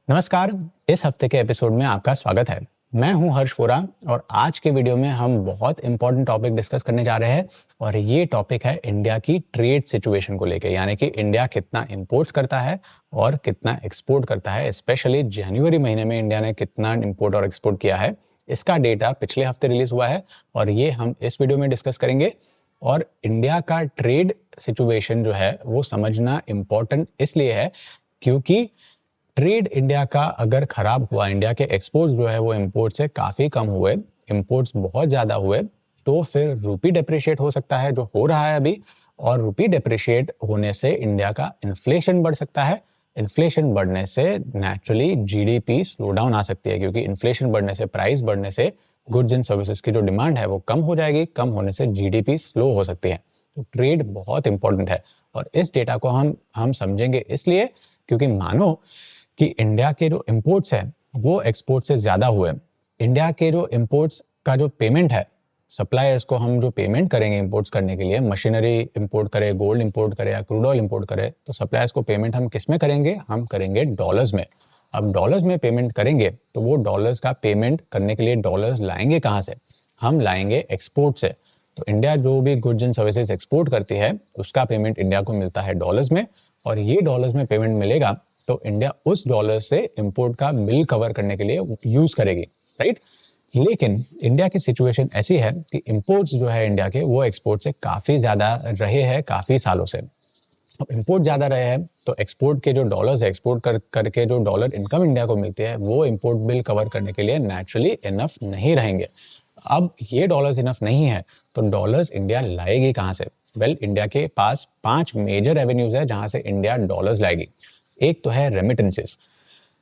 नमस्कार। इस हफ्ते के एपिसोड में आपका स्वागत है। मैं हूं हर्ष वोरा और आज के वीडियो में हम बहुत इंपॉर्टेंट टॉपिक डिस्कस करने जा रहे हैं और ये टॉपिक है इंडिया की ट्रेड सिचुएशन को लेके, यानी कि इंडिया कितना इंपोर्ट्स करता है और कितना एक्सपोर्ट करता है। स्पेशली जनवरी महीने में इंडिया ने कितना इंपोर्ट और एक्सपोर्ट किया है, इसका डेटा पिछले हफ्ते रिलीज हुआ है और ये हम इस वीडियो में डिस्कस करेंगे। और इंडिया का ट्रेड सिचुएशन जो है वो समझना इम्पोर्टेंट इसलिए है क्योंकि ट्रेड इंडिया का अगर खराब हुआ, इंडिया के एक्सपोर्ट्स जो है वो इंपोर्ट से काफ़ी कम हुए, इंपोर्ट्स बहुत ज़्यादा हुए, तो फिर रूपी डिप्रिशिएट हो सकता है, जो हो रहा है अभी। और रूपी डिप्रिशिएट होने से इंडिया का इन्फ्लेशन बढ़ सकता है। इन्फ्लेशन बढ़ने से नेचुरली जीडीपी स्लो डाउन आ सकती है, क्योंकि इन्फ्लेशन बढ़ने से, प्राइस बढ़ने से गुड्स एंड सर्विसेज की जो डिमांड है वो कम हो जाएगी। कम होने से जीडीपी स्लो हो सकती है। तो ट्रेड बहुत इंपॉर्टेंट है और इस डेटा को हम समझेंगे इसलिए क्योंकि मानो कि इंडिया के जो इंपोर्ट्स है वो एक्सपोर्ट से ज़्यादा हुए। इंडिया के जो इंपोर्ट्स का जो पेमेंट है, सप्लायर्स को हम जो पेमेंट करेंगे इंपोर्ट्स करने के लिए, मशीनरी इंपोर्ट करें, गोल्ड इंपोर्ट करें या क्रूड ऑयल इंपोर्ट करें, तो सप्लायर्स को पेमेंट हम किस में करेंगे? हम करेंगे डॉलर्स में। अब डॉलर्स में पेमेंट करेंगे तो वो डॉलर्स का पेमेंट करने के लिए डॉलर्स लाएंगे कहाँ से? हम लाएंगे एक्सपोर्ट से। तो इंडिया जो भी गुड्स एंड सर्विसेज एक्सपोर्ट करती है उसका पेमेंट इंडिया को मिलता है डॉलर्स में, और ये डॉलर्स में पेमेंट मिलेगा तो इंडिया उस डॉलर से इंपोर्ट का बिल कवर करने के लिए यूज करेगी, राइट। लेकिन इंडिया की सिचुएशन ऐसी है कि इंपोर्ट्स जो है इंडिया के वो एक्सपोर्ट से काफी ज्यादा रहे हैं काफी सालों से। अब इंपोर्ट ज्यादा रहे हैं तो एक्सपोर्ट के जो डॉलर्स है, एक्सपोर्ट करके जो डॉलर इनकम इंडिया को मिलती है वो इंपोर्ट बिल कवर करने के लिए नेचुरली इनफ नहीं रहेंगे। अब ये डॉलर्स इनफ नहीं है तो डॉलर्स इंडिया लाएगी कहाँ से? वेल, इंडिया के पास 5 मेजर रेवेन्यूज है जहां से इंडिया डॉलर्स लाएगी। एक तो है रेमिटेंसेस।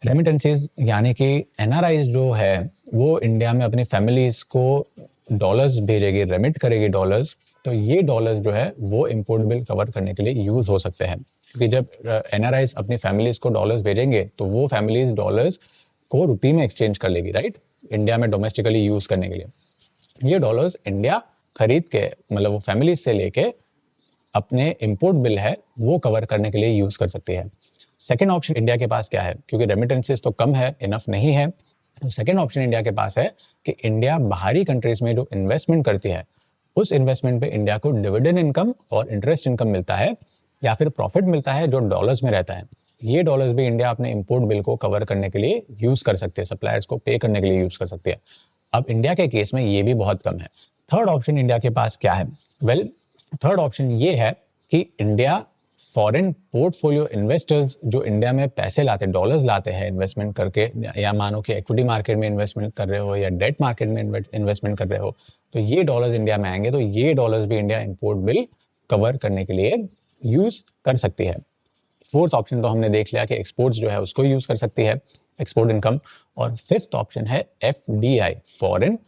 रेमिटेंसेस यानी कि एनआरआई जो है वो इंडिया में अपनी फैमिलीज को डॉलर्स भेजेगी, रेमिट करेगी डॉलर्स। तो ये डॉलर्स जो है वो इंपोर्ट बिल कवर करने के लिए यूज हो सकते हैं, क्योंकि जब एनआरआई अपनी फैमिलीज को डॉलर्स भेजेंगे तो वो फैमिलीज डॉलर्स को रुपी में एक्सचेंज कर लेगी, राइट, इंडिया में डोमेस्टिकली यूज करने के लिए। ये डॉलर्स इंडिया खरीद के, मतलब वो फैमिलीज से लेके अपने इंपोर्ट बिल है वो कवर करने के लिए यूज कर सकती है। सेकेंड ऑप्शन इंडिया के पास क्या है? क्योंकि रेमिटेंसेस तो कम है, इनफ नहीं है, तो सेकेंड ऑप्शन इंडिया के पास है कि इंडिया बाहरी कंट्रीज में जो इन्वेस्टमेंट करती है उस इन्वेस्टमेंट पे इंडिया को डिविडेंड इनकम और इंटरेस्ट इनकम मिलता है या फिर प्रॉफिट मिलता है जो डॉलर्स में रहता है। ये डॉलर्स भी इंडिया अपने इंपोर्ट बिल को कवर करने के लिए यूज कर सकते हैं, सप्लायर्स को पे करने के लिए यूज कर सकते हैं। अब इंडिया के केस में ये भी बहुत कम है। थर्ड ऑप्शन इंडिया के पास क्या है? वेल, थर्ड ऑप्शन ये है कि इंडिया फॉरेन पोर्टफोलियो इन्वेस्टर्स जो इंडिया में पैसे लाते, डॉलर्स लाते हैं इन्वेस्टमेंट करके, या मानो कि इक्विटी मार्केट में इन्वेस्टमेंट कर रहे हो या डेट मार्केट में इन्वेस्टमेंट कर रहे हो, तो ये डॉलर्स इंडिया में आएंगे तो ये डॉलर्स भी इंडिया इंपोर्ट बिल कवर करने के लिए यूज कर सकती है। फोर्थ ऑप्शन तो हमने देख लिया कि एक्सपोर्ट्स जो है उसको यूज कर सकती है, एक्सपोर्ट इनकम। और फिफ्थ ऑप्शन है FDI, foreign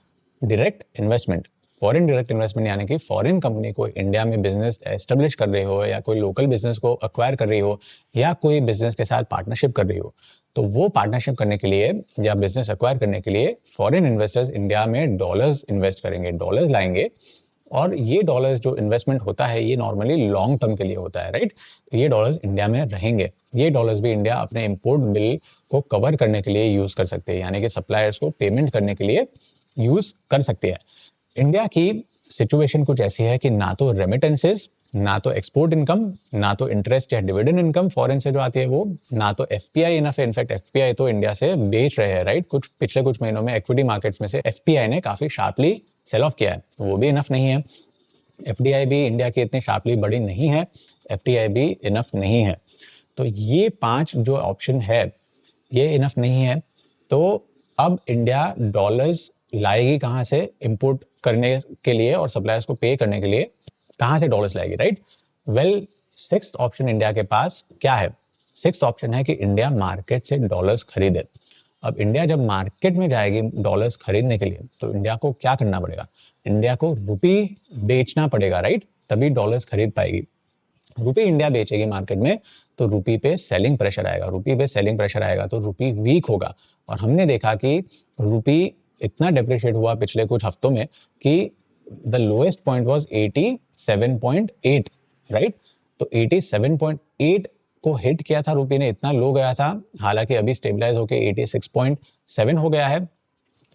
direct investment. Foreign direct investment यानी कि फॉरेन कंपनी को इंडिया में बिजनेस एस्टेब्लिश कर रही हो या कोई लोकल बिजनेस को अक्वायर कर रही हो या कोई बिजनेस के साथ पार्टनरशिप कर रही हो, तो वो पार्टनरशिप करने के लिए या बिजनेस अक्वायर करने के लिए फॉरेन इन्वेस्टर्स इंडिया में डॉलर्स इन्वेस्ट करेंगे, डॉलर्स लाएंगे। और ये डॉलर्स जो इन्वेस्टमेंट होता है ये नॉर्मली लॉन्ग टर्म के लिए होता है, राइट। तो ये डॉलर्स इंडिया में रहेंगे। ये डॉलर्स भी इंडिया अपने इंपोर्ट बिल को कवर करने के लिए यूज कर सकते हैं, यानी कि सप्लायर्स को पेमेंट करने के लिए यूज कर सकते हैं। इंडिया की सिचुएशन कुछ ऐसी है कि ना तो रेमिटेंसेस, ना तो एक्सपोर्ट इनकम, ना तो इंटरेस्ट या डिविडेंड इनकम फॉरेन से जो आती है वो, ना तो एफपीआई इनफ है। इनफैक्ट एफपीआई तो इंडिया से बेच रहे हैं, राइट। पिछले कुछ महीनों में इक्विटी मार्केट्स में से एफपीआई ने काफी शार्पली सेल ऑफ किया है, तो वो भी इनफ नहीं है। एफडीआई भी इंडिया की इतनी शार्पली बड़ी नहीं है, एफडीआई भी इनफ नहीं है। तो ये 5 जो ऑप्शन है ये इनफ नहीं है। तो अब इंडिया डॉलर्स लाएगी कहाँ से इंपोर्ट करने के लिए और सप्लायर्स को पे करने के लिए? कहाँ से डॉलर्स लाएगी, right. Well, sixth option India के पास क्या है? सिक्स्थ ऑप्शन है कि इंडिया मार्केट से डॉलर्स खरीदे। अब इंडिया जब मार्केट में जाएगी डॉलर्स खरीदने के लिए तो इंडिया को क्या करना पड़ेगा? इंडिया को रुपी बेचना पड़ेगा, राइट, तभी डॉलर्स खरीद पाएगी। रुपी इंडिया बेचेगी मार्केट में तो रुपी पे सेलिंग प्रेशर आएगा, रुपी पे सेलिंग प्रेशर आएगा तो रुपी वीक होगा। और हमने देखा कि रुपी इतना डेप्रिशिएट हुआ पिछले कुछ हफ्तों में कि the lowest point was 87.8, right. तो 87.8 को हिट किया था रुपये ने, इतना लो गया था, हालांकि अभी स्टेबलाइज होकर 86.7 हो गया है,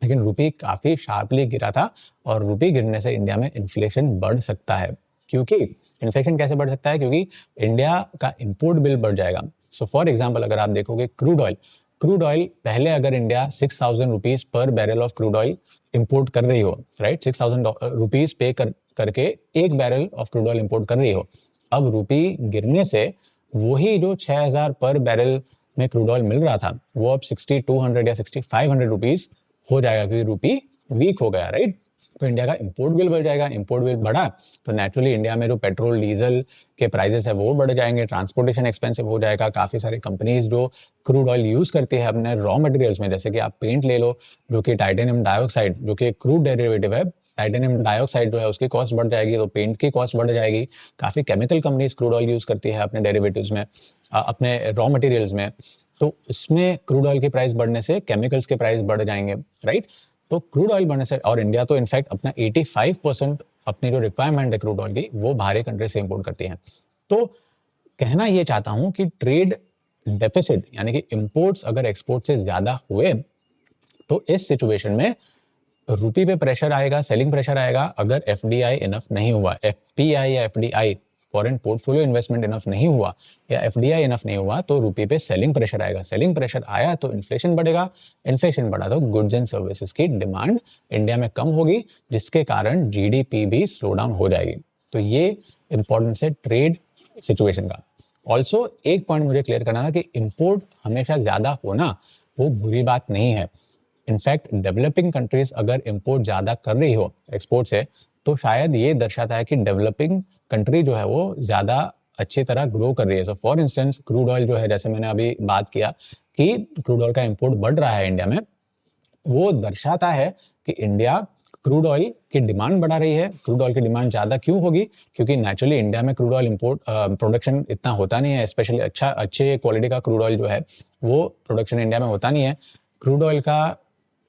लेकिन रुपये काफ़ी शार्पली गिरा था और रुपये गिरने से इंडिया में इन्फ्लेशन बढ़ सकता है। क्योंकि इन्फ्लेशन कैसे बढ़ सकता है? क्योंकि इंडिया का इंपोर्ट बिल बढ़ जाएगा। सो फॉर एग्जांपल अगर आप देखोगे क्रूड ऑयल पहले अगर इंडिया 6,000 रुपीज़ पर barrel of crude oil import कर रही हो, राइट, 6,000 रुपीज़ पे करके एक barrel of crude oil import कर रही हो, अब रुपये गिरने से वही जो 6,000 पर बैरल में क्रूड ऑयल मिल रहा था वो अब 6,200 या 6,500 रुपीज़ हो जाएगा, क्योंकि रुपये वीक हो गया, राइट। तो इंडिया का इंपोर्ट बिल बढ़ जाएगा, इंपोर्ट बिल बढ़ा तो नेचुरली इंडिया में जो पेट्रोल डीजल के प्राइसेस है वो बढ़ जाएंगे, ट्रांसपोर्टेशन एक्सपेंसिव हो जाएगा। काफ़ी सारी कंपनीज जो क्रूड ऑयल यूज़ करती है अपने रॉ मटेरियल्स में, जैसे कि आप पेंट ले लो, जो कि टाइटेनियम डाइऑक्साइड, जो कि क्रूड डेरिवेटिव है, टाइटेनियम डाइऑक्साइड जो है उसकी कॉस्ट बढ़ जाएगी तो पेंट की कॉस्ट बढ़ जाएगी। काफ़ी chemical companies crude oil use करती है अपने डेरिवेटिव्स में, अपने रॉ मटेरियल्स में, तो उसमें क्रूड ऑयल की प्राइस बढ़ने से केमिकल्स के प्राइस बढ़ जाएंगे, राइट। तो क्रूड ऑयल बढ़ने से, और इंडिया तो इनफैक्ट अपना 85% अपनी जो रिक्वायरमेंट है क्रूड ऑयल की वो बाहरी कंट्री से इंपोर्ट करती है। तो कहना ये चाहता हूं कि ट्रेड डेफिसिट यानी कि इंपोर्ट्स अगर एक्सपोर्ट से ज्यादा हुए तो इस सिचुएशन में रुपये पे प्रेशर आएगा, सेलिंग प्रेशर आएगा। अगर एफडीआई इनफ नहीं हुआ, एफपीआई या FDI foreign portfolio investment enough नहीं हुआ या एफडीआई इनफ नहीं हुआ तो रुपये पे सेलिंग प्रेशर आएगा। सेलिंग प्रेशर आया तो इन्फ्लेशन बढ़ेगा, इन्फ्लेशन बढ़ा तो गुड्स एंड सर्विसेज की डिमांड इंडिया में कम होगी, जिसके कारण जीडीपी भी स्लो डाउन हो जाएगी। तो ये इंपॉर्टेंस है ट्रेड सिचुएशन का। ऑल्सो एक पॉइंट मुझे क्लियर करना था कि इंपोर्ट हमेशा ज्यादा होना वो बुरी बात नहीं है। इनफैक्ट डेवलपिंग कंट्रीज अगर इंपोर्ट ज्यादा कर रही हो एक्सपोर्ट से तो शायद ये दर्शाता है कि डेवलपिंग कंट्री जो है वो ज्यादा अच्छी तरह ग्रो कर रही है। So for instance crude oil जो है, जैसे मैंने अभी बात किया कि क्रूड ऑयल का इंपोर्ट बढ़ रहा है इंडिया में, वो दर्शाता है कि इंडिया क्रूड ऑयल की डिमांड बढ़ा रही है। क्रूड ऑयल की डिमांड ज्यादा क्यों होगी? क्योंकि नेचुरली इंडिया में क्रूड ऑयल इंपोर्ट प्रोडक्शन इतना होता नहीं है, स्पेशली अच्छे क्वालिटी का क्रूड ऑयल जो है वो प्रोडक्शन इंडिया में होता नहीं है। क्रूड ऑयल का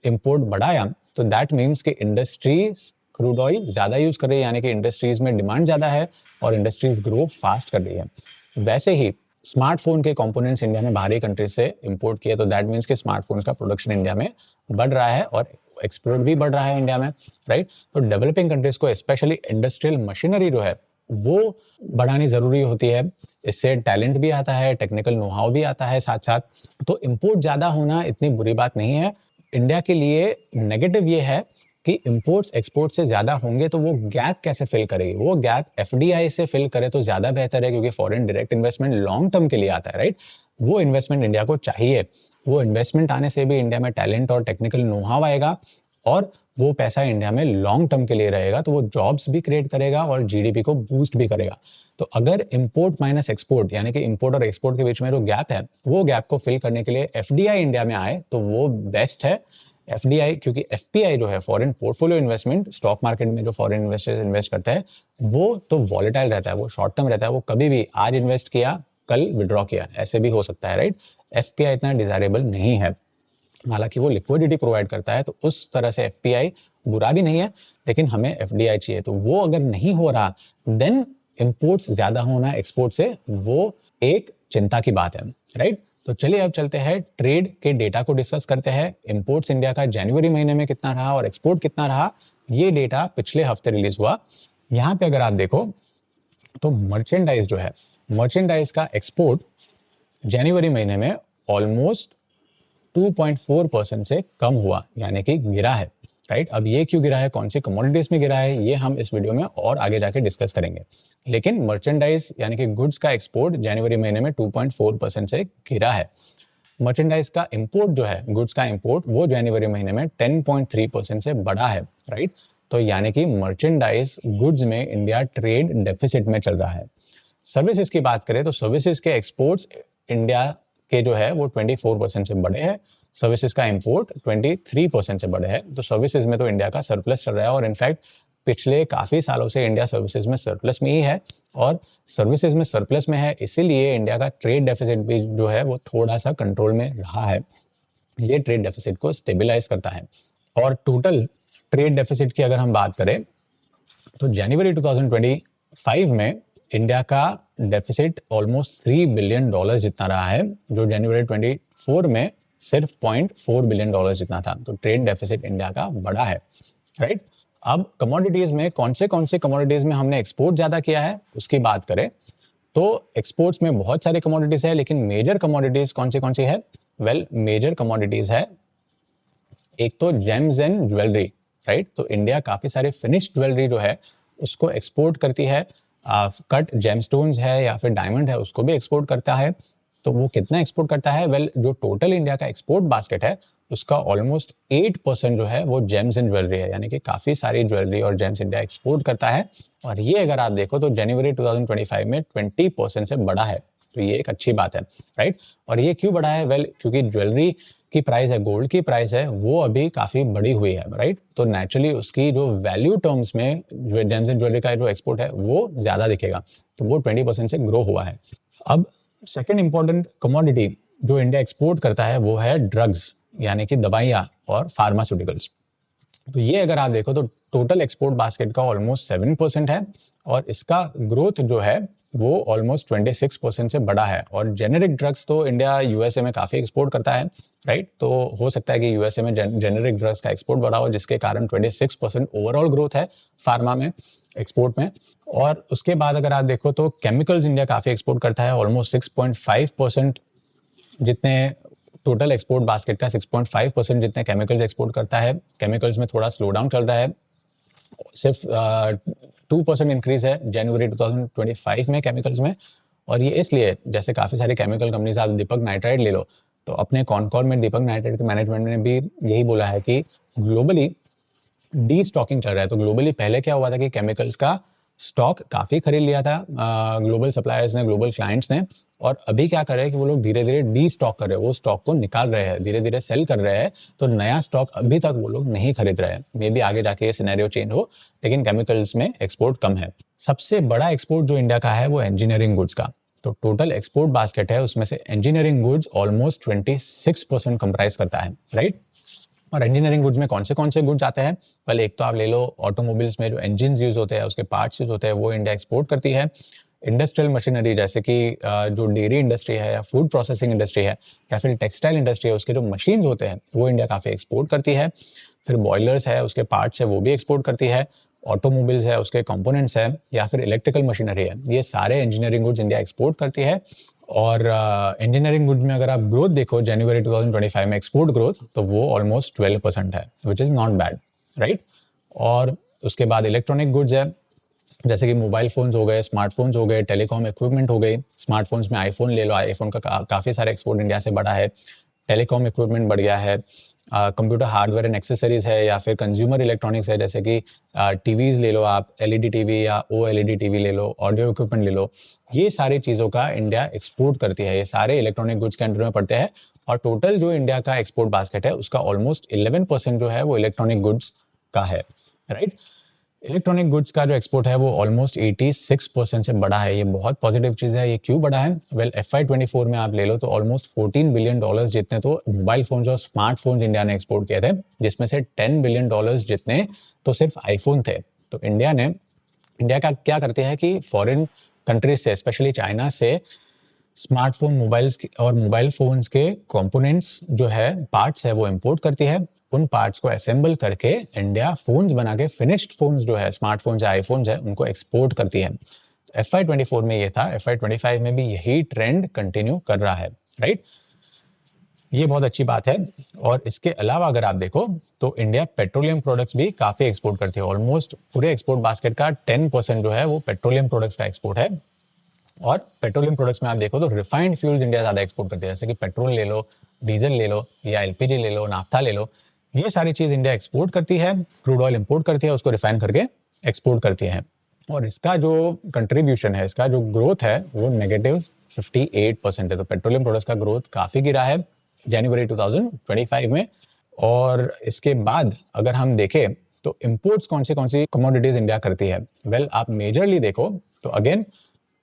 इंपोर्ट बढ़ाया तो दैट मीन्स कि इंडस्ट्रीज क्रूड ऑयल ज्यादा यूज कर रही है, यानी कि इंडस्ट्रीज में डिमांड ज्यादा है और इंडस्ट्रीज ग्रो फास्ट कर रही है। वैसे ही स्मार्टफोन के कंपोनेंट्स इंडिया में बाहरी कंट्री से इंपोर्ट किए तो दैट मीन्स कि स्मार्टफोन का प्रोडक्शन इंडिया में बढ़ रहा है और एक्सपोर्ट भी बढ़ रहा है इंडिया में, राइट। तो डेवलपिंग कंट्रीज को स्पेशली इंडस्ट्रियल मशीनरी जो है वो बढ़ानी जरूरी होती है। इससे टैलेंट भी आता है, टेक्निकल नो हाउ भी आता है साथ साथ। तो इंपोर्ट ज्यादा होना इतनी बुरी बात नहीं है। इंडिया के लिए नेगेटिव ये है कि इंपोर्ट्स एक्सपोर्ट से ज्यादा होंगे तो वो गैप कैसे फिल करेगी? वो गैप एफडीआई से फिल करे तो ज्यादा बेहतर है, क्योंकि foreign direct investment long term के लिए आता है, राइट। वो इन्वेस्टमेंट इंडिया को चाहिए। वो इन्वेस्टमेंट आने से भी इंडिया में टैलेंट और टेक्निकल नो हाउ आएगा और वो पैसा इंडिया में लॉन्ग टर्म के लिए रहेगा, तो वो जॉब्स भी क्रिएट करेगा और जीडीपी को बूस्ट भी करेगा। तो अगर इंपोर्ट माइनस एक्सपोर्ट यानी कि इंपोर्ट और एक्सपोर्ट के बीच में जो गैप है वो गैप को फिल करने के लिए एफडीआई इंडिया में आए तो वो बेस्ट है। एफडीआई, क्योंकि एफपीआई जो है foreign portfolio investment, stock market में जो फॉरेन इन्वेस्टर्स इन्वेस्ट करते हैं वो तो वॉलेटाइल रहता है, वो शॉर्ट टर्म रहता है, वो कभी भी आज इन्वेस्ट किया कल विड्रॉ किया ऐसे भी हो सकता है, राइट। एफपीआई इतना डिजायरेबल नहीं है, हालांकि वो लिक्विडिटी प्रोवाइड करता है, तो उस तरह से एफपीआई बुरा भी नहीं है, लेकिन हमें एफडीआई चाहिए। तो वो अगर नहीं हो रहा देन इंपोर्ट्स ज्यादा होना एक्सपोर्ट से वो एक चिंता की बात है, राइट। तो चलिए अब चलते हैं ट्रेड के डेटा को डिस्कस करते हैं। इंपोर्ट्स इंडिया का जनवरी महीने में कितना रहा और एक्सपोर्ट कितना रहा, ये डेटा पिछले हफ्ते रिलीज हुआ। यहाँ पे अगर आप देखो तो मर्चेंडाइज जो है, मर्चेंडाइज का एक्सपोर्ट जनवरी महीने में ऑलमोस्ट 2.4% से कम हुआ, यानी कि गिरा है, राइट। अब ये क्यों गिरा है, कौन सी कमोडिटीज में गिरा है, ये हम इस वीडियो में और आगे जाके डिस्कस करेंगे। लेकिन मर्चेंडाइज यानी कि गुड्स का एक्सपोर्ट जनवरी महीने में 2.4% से गिरा है। मर्चेंडाइज का इंपोर्ट जो है, गुड्स का इंपोर्ट, वो जनवरी महीने में 10.3% से बढ़ा है, राइट। तो यानी कि मर्चेंडाइज गुड्स में इंडिया ट्रेड डेफिसिट में चल रहा है। सर्विसेज की बात करें तो सर्विसेज के एक्सपोर्ट्स इंडिया के जो है वो 24% से बढ़े हैं, सर्विसेज का इंपोर्ट 23% से बढ़े हैं। तो सर्विसेज में तो इंडिया का सरप्लस चल रहा है और इनफैक्ट पिछले काफी सालों से इंडिया सर्विसेज में सरप्लस में ही है और सर्विसेज में सरप्लस में है, इसीलिए इंडिया का ट्रेड डेफिसिट भी जो है वो थोड़ा सा कंट्रोल में रहा है। ये ट्रेड डेफिसिट को स्टेबलाइज करता है। और टोटल ट्रेड डेफिसिट की अगर हम बात करें तो जनवरी 2025 में इंडिया का डेफिसिट ऑलमोस्ट $3 बिलियन जितना रहा है, जो जनवरी 24 में सिर्फ $0.4 बिलियन जितना था। तो ट्रेड डेफिसिट इंडिया का बड़ा है, राइट। अब कमोडिटीज में कौन से कमोडिटीज में हमने एक्सपोर्ट ज्यादा किया है उसकी बात करें तो एक्सपोर्ट्स में बहुत सारे कमोडिटीज है, लेकिन मेजर कमोडिटीज कौन सी है? वेल, मेजर कमोडिटीज है एक तो जेम्स एंड ज्वेलरी, राइट। तो इंडिया काफी सारे फिनिश्ड ज्वेलरी जो है उसको एक्सपोर्ट करती है। कट जेमस्टोन्स है या फिर डायमंड है उसको भी एक्सपोर्ट करता है। तो वो कितना एक्सपोर्ट करता है? वेल, जो टोटल इंडिया का एक्सपोर्ट बास्केट है उसका ऑलमोस्ट 8% जो है वो जेम्स एंड ज्वेलरी है, यानी कि काफी सारी ज्वेलरी और जेम्स इंडिया एक्सपोर्ट करता है। और ये अगर आप देखो तो जनवरी 2025 में 20% से बड़ा है। तो ये एक अच्छी बात है, राइट। और ये क्यों बढ़ा है? वेल, क्योंकि ज्वेलरी की प्राइस है, गोल्ड की प्राइस है, वो अभी काफी बढ़ी हुई है, राइट। तो नेचुरली उसकी जो वैल्यू टर्म्स में जेम्स एंड ज्वेलरी का जो एक्सपोर्ट है वो ज्यादा दिखेगा। तो वो 20% से ग्रो हुआ है। अब सेकेंड इंपॉर्टेंट कमोडिटी जो इंडिया एक्सपोर्ट करता है वो है ड्रग्स, यानी कि दवाइयाँ और फार्मास्यूटिकल्स। तो ये अगर आप देखो तो टोटल एक्सपोर्ट बास्केट का ऑलमोस्ट 7% है और इसका ग्रोथ जो है वो ऑलमोस्ट 26% से बड़ा है। और जेनेरिक ड्रग्स तो इंडिया यूएसए में काफ़ी एक्सपोर्ट करता है, राइट। तो हो सकता है कि यूएसए में जेनेरिक ड्रग्स का एक्सपोर्ट बढ़ा हो, जिसके कारण 26% ओवरऑल ग्रोथ है फार्मा में, एक्सपोर्ट में। और उसके बाद अगर आप देखो तो केमिकल्स इंडिया काफ़ी एक्सपोर्ट करता है, ऑलमोस्ट 6.5% जितने टोटल एक्सपोर्ट बास्केट का 6.5% जितने केमिकल्स एक्सपोर्ट करता है। केमिकल्स में थोड़ा स्लो डाउन चल रहा है, सिर्फ 2% इंक्रीज है जनवरी 2025 में केमिकल्स में। और ये इसलिए, जैसे काफ़ी सारी केमिकल कंपनीज, आप दीपक नाइट्राइट ले लो, तो अपने कॉन कॉल में दीपक नाइट्राइट के मैनेजमेंट ने भी यही बोला है कि ग्लोबली डी स्टॉकिंग चल रहा है। तो ग्लोबली पहले क्या हुआ था कि केमिकल्स का स्टॉक काफ़ी खरीद लिया था ग्लोबल सप्लायर्स ने, ग्लोबल क्लाइंट्स ने। और अभी क्या कर रहे हैं कि वो लोग धीरे धीरे डी स्टॉक कर रहे हैं, वो स्टॉक को निकाल रहे हैं, धीरे धीरे सेल कर रहे हैं। तो नया स्टॉक अभी तक वो लोग नहीं खरीद रहे हैं। मे बी आगे जाके ये सिनेरियो चेंज हो, लेकिन केमिकल्स में एक्सपोर्ट कम है। सबसे बड़ा एक्सपोर्ट जो इंडिया का है वो इंजीनियरिंग गुड्स का। तो टोटल एक्सपोर्ट बास्केट है उसमें से इंजीनियरिंग गुड्स ऑलमोस्ट 26% कंप्राइज करता है, राइट। और इंजीनियरिंग गुड्स में कौन से गुड्स आते हैं? पहले एक तो आप ले लो, ऑटोमोबाइल्स में जो इंजन यूज होते हैं, उसके पार्ट्स यूज होते हैं, वो इंडिया एक्सपोर्ट करती है। इंडस्ट्रियल मशीनरी, जैसे कि जो डेयरी इंडस्ट्री है या फूड प्रोसेसिंग इंडस्ट्री है या फिर टेक्सटाइल इंडस्ट्री है, उसके जो मशीन होते हैं वो इंडिया काफ़ी एक्सपोर्ट करती है। फिर बॉयलर्स है, उसके पार्ट्स है, वो भी एक्सपोर्ट करती है। ऑटोमोबाइल्स है, उसके कंपोनेंट्स है, या फिर इलेक्ट्रिकल मशीनरी है, ये सारे इंजीनियरिंग गुड्स इंडिया एक्सपोर्ट करती है। और इंजीनियरिंग गुड्स में अगर आप ग्रोथ देखो जनवरी 2025 में एक्सपोर्ट ग्रोथ, तो वो ऑलमोस्ट 12% है, which is not bad, right. और उसके बाद इलेक्ट्रॉनिक गुड्स है, जैसे कि मोबाइल फ़ोन्स हो गए, स्मार्टफोन्स हो गए, टेलीकॉम इक्विपमेंट हो गई। स्मार्टफोन्स में आईफोन ले लो, आईफोन का काफ़ी सारा एक्सपोर्ट इंडिया से बढ़ा है। टेलीकॉम इक्विपमेंट बढ़ गया है। कंप्यूटर हार्डवेयर एंड एक्सेसरीज है, या फिर कंज्यूमर इलेक्ट्रॉनिक्स है, जैसे कि टीवीज़ ले लो आप, एलईडी टीवी या ओएलईडी टीवी ले लो, ऑडियो इक्विपमेंट ले लो। ये सारी चीज़ों का इंडिया एक्सपोर्ट करती है, ये सारे इलेक्ट्रॉनिक गुड्स के अंडर में पड़ते हैं। और टोटल जो इंडिया का एक्सपोर्ट बास्केट है उसका ऑलमोस्ट 11% जो है वो इलेक्ट्रॉनिक गुड्स का है, राइट। इलेक्ट्रॉनिक गुड्स का जो एक्सपोर्ट है वो ऑलमोस्ट 86% से बढ़ा है। ये बहुत पॉजिटिव चीज़ है। ये क्यों बढ़ा है? वेल, FY24 में आप ले लो तो ऑलमोस्ट $14 बिलियन जितने तो मोबाइल फोन्स और स्मार्टफोन्स इंडिया ने एक्सपोर्ट किए थे, जिसमें से $10 बिलियन जितने तो सिर्फ आईफोन थे। तो इंडिया का क्या करते हैं कि फॉरेन कंट्रीज से, स्पेशली चाइना से, स्मार्टफोन, मोबाइल्स और मोबाइल फोन्स के कंपोनेंट्स जो है, पार्ट्स है, वो इंपोर्ट करती है। उन पार्ट्स को असेंबल करके इंडिया फोन्स बना के फिनिश्ड फोन्स जो है, स्मार्टफोन्स या आईफोन्स है, उनको एक्सपोर्ट करती है। FY24 में ये था, FY25 में भी यही ट्रेंड कंटिन्यू कर रहा है, राइट। ये बहुत अच्छी बात है। और इसके अलावा अगर आप देखो तो इंडिया पेट्रोलियम प्रोडक्ट्स भी काफ़ी एक्सपोर्ट करती है। ऑलमोस्ट पूरे एक्सपोर्ट बास्केट का 10% जो है वो पेट्रोलियम प्रोडक्ट्स का एक्सपोर्ट है। और पेट्रोलियम प्रोडक्ट्स में आप देखो तो रिफाइंड फ्यूल्स इंडिया ज़्यादा एक्सपोर्ट करती है, जैसे कि पेट्रोल ले लो, डीजल ले लो, या एलपीजी ले लो, नाफ्था ले लो। ये सारी चीज़ इंडिया एक्सपोर्ट करती है। क्रूड ऑयल इंपोर्ट करती है, उसको रिफाइन करके एक्सपोर्ट करती है। और इसका जो कंट्रीब्यूशन है, इसका जो ग्रोथ है वो -58% है। तो पेट्रोलियम प्रोडक्ट्स का ग्रोथ काफ़ी गिरा है जनवरी 2025 में। और इसके बाद अगर हम देखें तो इम्पोर्ट्स कौन सी कमोडिटीज इंडिया करती है? वेल, आप मेजरली देखो तो अगेन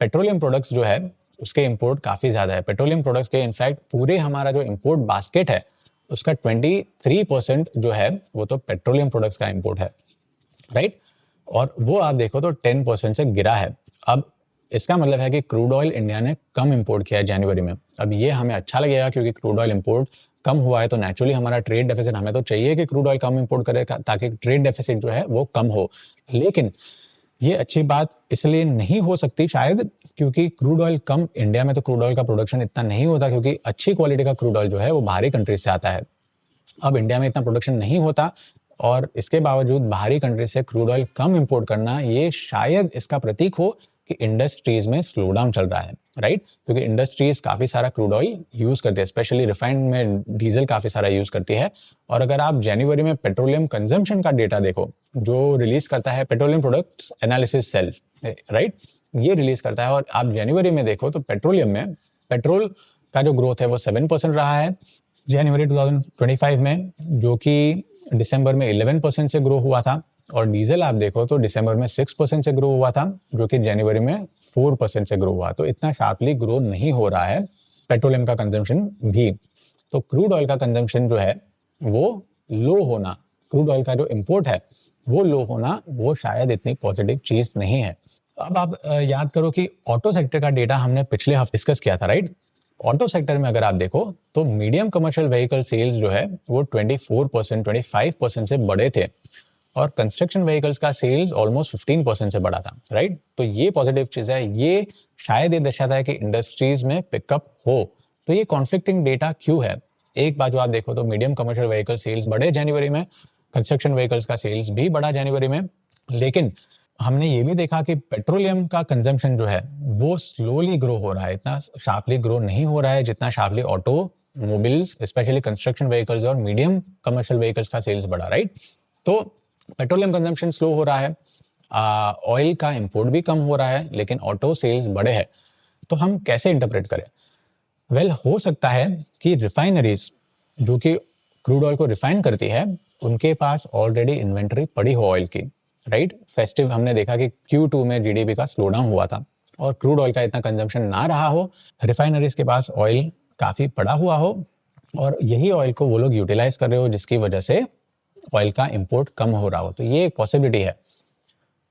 पेट्रोलियम प्रोडक्ट्स जो है उसके इंपोर्ट काफ़ी ज़्यादा है। पेट्रोलियम प्रोडक्ट्स के इनफैक्ट पूरे हमारा जो इंपोर्ट बास्केट है उसका 23% जो है वो तो पेट्रोलियम प्रोडक्ट्स का इंपोर्ट है, राइट। और वो आप देखो तो 10% से गिरा है। अब इसका मतलब है कि क्रूड ऑयल इंडिया ने कम इंपोर्ट किया है जनवरी में। अब ये हमें अच्छा लगेगा क्योंकि क्रूड ऑयल इंपोर्ट कम हुआ है तो नेचुरली हमारा ट्रेड डेफिसिट, हमें तो चाहिए कि क्रूड ऑयल कम इंपोर्ट करे ताकि ट्रेड डेफिसिट जो है वो कम हो। लेकिन ये अच्छी बात इसलिए नहीं हो सकती शायद क्योंकि क्रूड ऑयल कम, इंडिया में तो क्रूड ऑयल का प्रोडक्शन इतना नहीं होता क्योंकि अच्छी क्वालिटी का क्रूड ऑयल जो है वो बाहरी कंट्रीज से आता है। अब इंडिया में इतना प्रोडक्शन नहीं होता और इसके बावजूद बाहरी कंट्री से क्रूड ऑयल कम इंपोर्ट करना, ये शायद इसका प्रतीक हो कि इंडस्ट्रीज में स्लो डाउन चल रहा है, राइट? क्योंकि इंडस्ट्रीज काफी सारा क्रूड ऑयल यूज करते हैं, स्पेशली रिफाइंड में डीजल काफी सारा यूज करती है। और अगर आप जनवरी में पेट्रोलियम कंजम्पशन का डेटा देखो जो रिलीज करता है petroleum products analysis cell, right, ये रिलीज करता है, और आप जनवरी में देखो तो पेट्रोलियम में पेट्रोल का जो ग्रोथ है वो 7% रहा है जनवरी 2025 में, जो कि दिसंबर में 11% से ग्रो हुआ था। और डीजल आप देखो तो दिसंबर में 6% से ग्रो हुआ था, जो कि जनवरी में 4% से ग्रो हुआ। तो इतना शार्पली ग्रो नहीं हो रहा है पेट्रोलियम का कंजम्पशन भी। तो क्रूड ऑयल का कंजम्पशन जो है वो लो होना, क्रूड ऑयल का जो इंपोर्ट है वो लो होना, वो शायद इतनी पॉजिटिव चीज नहीं है। अब आप याद करो कि ऑटो सेक्टर का डेटा हमने पिछले हफ्ते डिस्कस किया था, राइट? ऑटो सेक्टर में अगर आप देखो तो मीडियम कमर्शियल व्हीकल सेल्स जो है वो 24%, 25% से बढ़े थे, और कंस्ट्रक्शन व्हीकल्स का सेल्स ऑलमोस्ट 15% से बढ़ा था, राइट? तो ये पॉजिटिव चीज है, ये शायद ये दर्शाता है कि इंडस्ट्रीज में पिकअप हो। तो ये कॉन्फ्लिक्टिंग डेटा क्यों है? एक बाजू आप देखो तो मीडियम कमर्शियल व्हीकल सेल्स बढ़े जनवरी में, कंस्ट्रक्शन व्हीकल्स का सेल्स भी बढ़ा जनवरी में, लेकिन हमने ये भी देखा कि पेट्रोलियम का कंजम्पशन जो है वो स्लोली ग्रो हो रहा है, इतना शार्पली ग्रो नहीं हो रहा है जितना sharply auto mobiles, specially construction vehicles और मीडियम कमर्शियल व्हीकल्स का सेल्स बढ़ा, राइट? तो पेट्रोलियम कंजम्पशन स्लो हो रहा है, ऑयल का इंपोर्ट भी कम हो रहा है, लेकिन ऑटो सेल्स बढ़े हैं। तो हम कैसे इंटरप्रेट करें? वेल, हो सकता है कि रिफाइनरीज जो कि क्रूड ऑयल को रिफाइन करती है उनके पास ऑलरेडी इन्वेंटरी पड़ी हो ऑयल की, राइट? फेस्टिव हमने देखा कि Q2 में जीडीपी का स्लो डाउन हुआ था और क्रूड ऑयल का इतना कंजम्पशन ना रहा हो, रिफाइनरीज के पास ऑयल काफी पड़ा हुआ हो और यही ऑयल को वो लोग यूटिलाइज कर रहे हो, जिसकी वजह से ऑयल का इंपोर्ट कम हो रहा हो। तो ये एक पॉसिबिलिटी है।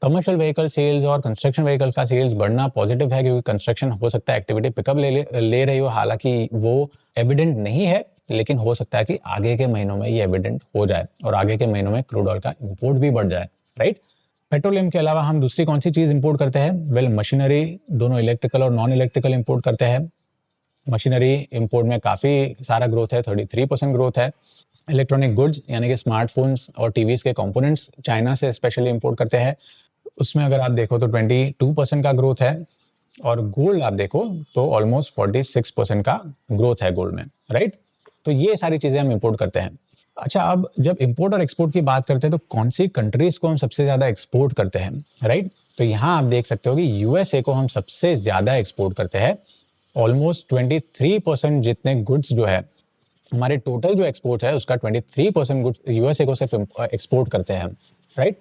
कमर्शियल व्हीकल सेल्स और कंस्ट्रक्शन व्हीकल का सेल्स बढ़ना पॉजिटिव है क्योंकि कंस्ट्रक्शन हो सकता है एक्टिविटी पिकअप ले रही हो, हालांकि वो एविडेंट नहीं है, लेकिन हो सकता है कि आगे के महीनों में ये एविडेंट हो जाए और आगे के महीनों में क्रूड ऑयल का इंपोर्ट भी बढ़ जाए, राइट? पेट्रोलियम के अलावा हम दूसरी कौन सी चीज इंपोर्ट करते हैं? वेल, मशीनरी, दोनों इलेक्ट्रिकल और नॉन इलेक्ट्रिकल इंपोर्ट करते हैं। मशीनरी इंपोर्ट में काफी सारा ग्रोथ है, 33% ग्रोथ है। इलेक्ट्रॉनिक गुड्स यानी कि स्मार्टफोन्स और टीवीज के कंपोनेंट्स चाइना से स्पेशली इंपोर्ट करते हैं, उसमें अगर आप देखो तो 22% का ग्रोथ है। और गोल्ड आप देखो तो ऑलमोस्ट 46% का ग्रोथ है गोल्ड में, राइट? तो ये सारी चीजें हम इंपोर्ट करते हैं। अच्छा, अब जब इंपोर्ट और एक्सपोर्ट की बात करते हैं तो कौन सी कंट्रीज को हम सबसे ज्यादा एक्सपोर्ट करते हैं, राइट? तो यहाँ आप देख सकते हो कि यूएसए को हम सबसे ज्यादा एक्सपोर्ट करते हैं। ऑलमोस्ट 23% जितने गुड्स जो है हमारे टोटल जो एक्सपोर्ट है उसका 23% गुड्स यूएसए को सिर्फ एक्सपोर्ट करते हैं, राइट?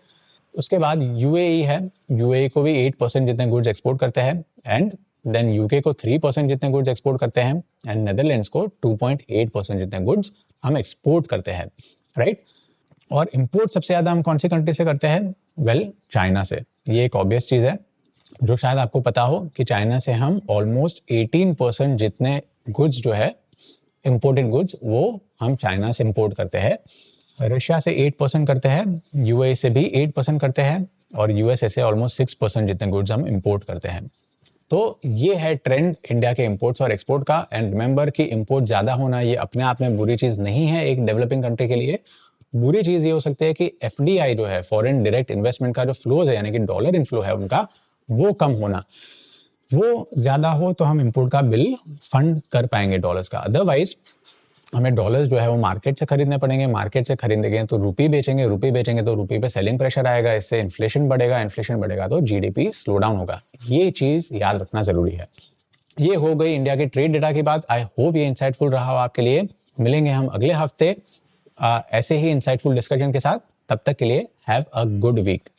उसके बाद यूएई है, यूएई को भी 8% जितने गुड्स एक्सपोर्ट करते हैं, एंड देन यूके को 3% जितने गुड्स एक्सपोर्ट करते हैं, एंड नेदरलैंड्स को 2.8% जितने गुड्स हम एक्सपोर्ट करते हैं, राइट? और इंपोर्ट सबसे ज्यादा हम कौन सी कंट्री से करते हैं? वेल, चाइना से। ये एक ऑब्वियस चीज है जो शायद आपको पता हो कि चाइना से हम ऑलमोस्ट 18% जितने गुड्स जो है इंपोर्टेड गुड्स वो हम चाइना से इंपोर्ट करते हैं। रशिया से 8% करते हैं, यूएई से भी 8% करते हैं, और यूएसए से ऑलमोस्ट 6% जितने गुड्स हम इंपोर्ट करते हैं। तो ये है ट्रेंड इंडिया के इंपोर्ट्स और एक्सपोर्ट का। एंड रिमेंबर कि इंपोर्ट ज्यादा होना ये अपने आप में बुरी चीज नहीं है एक डेवलपिंग कंट्री के लिए। बुरी चीज ये हो सकती है कि एफडीआई जो है, फॉरेन डायरेक्ट इन्वेस्टमेंट का जो फ्लोज है यानी कि डॉलर इनफ्लो है उनका, वो कम होना, वो ज्यादा हो तो हम इंपोर्ट का बिल फंड कर पाएंगे डॉलर्स का। अदरवाइज हमें डॉलर्स जो है वो मार्केट से खरीदने पड़ेंगे, मार्केट से खरीदेंगे तो रुपी बेचेंगे तो रुपी पे सेलिंग प्रेशर आएगा, इससे इन्फ्लेशन बढ़ेगा तो जीडीपी स्लो डाउन होगा। ये चीज याद रखना जरूरी है। ये हो गई इंडिया के ट्रेड डेटा की बात। आई होप ये इंसाइटफुल रहा हो आपके लिए। मिलेंगे हम अगले हफ्ते ऐसे ही इंसाइटफुल डिस्कशन के साथ। तब तक के लिए हैव अ गुड वीक।